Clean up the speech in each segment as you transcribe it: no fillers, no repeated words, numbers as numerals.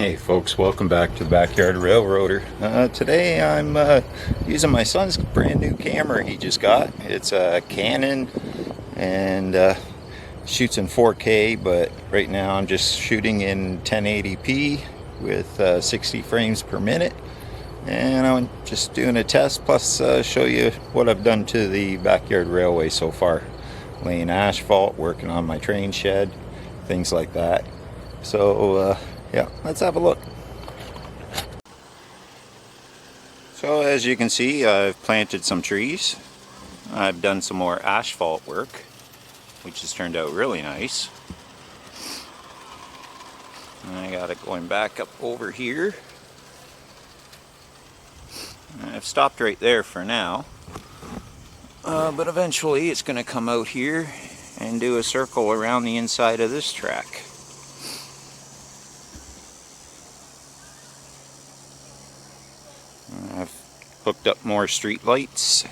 Hey folks, welcome back to the Backyard Railroader. Today I'm using my son's brand new camera he just got. It's a Canon and shoots in 4K, but right now I'm just shooting in 1080p with 60 frames per minute. And I'm just doing a test, plus show you what I've done to the backyard railway so far. Laying asphalt, working on my train shed, things like that. So yeah, let's have a look. So as you can see, I've planted some trees. I've done some more asphalt work, which has turned out really nice. And I got it going back up over here. I've stopped right there for now. But eventually it's going to come out here and do a circle around the inside of this track. I've hooked up more street lights.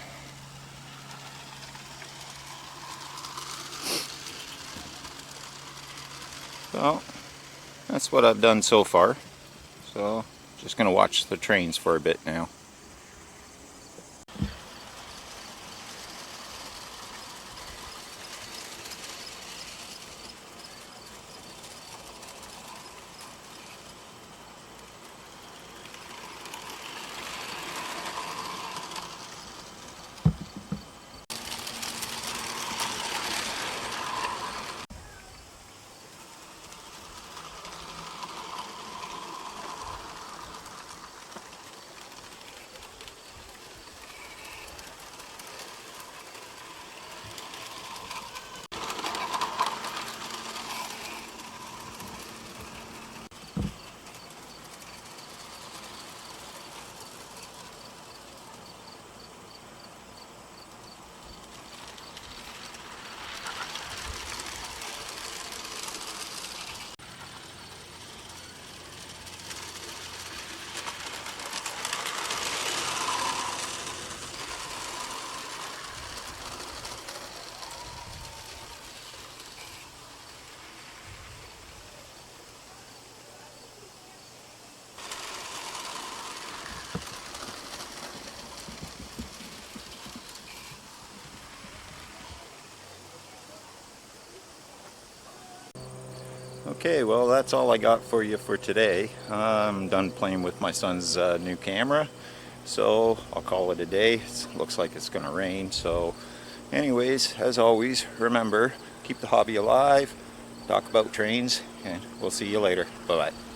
So that's what I've done so far. So just going to watch the trains for a bit now. Okay, well that's all I got for you for today. I'm done playing with my son's new camera, so I'll call it a day. It looks like it's gonna rain, so anyways, as always, remember, keep the hobby alive, talk about trains, and we'll see you later. Bye-bye.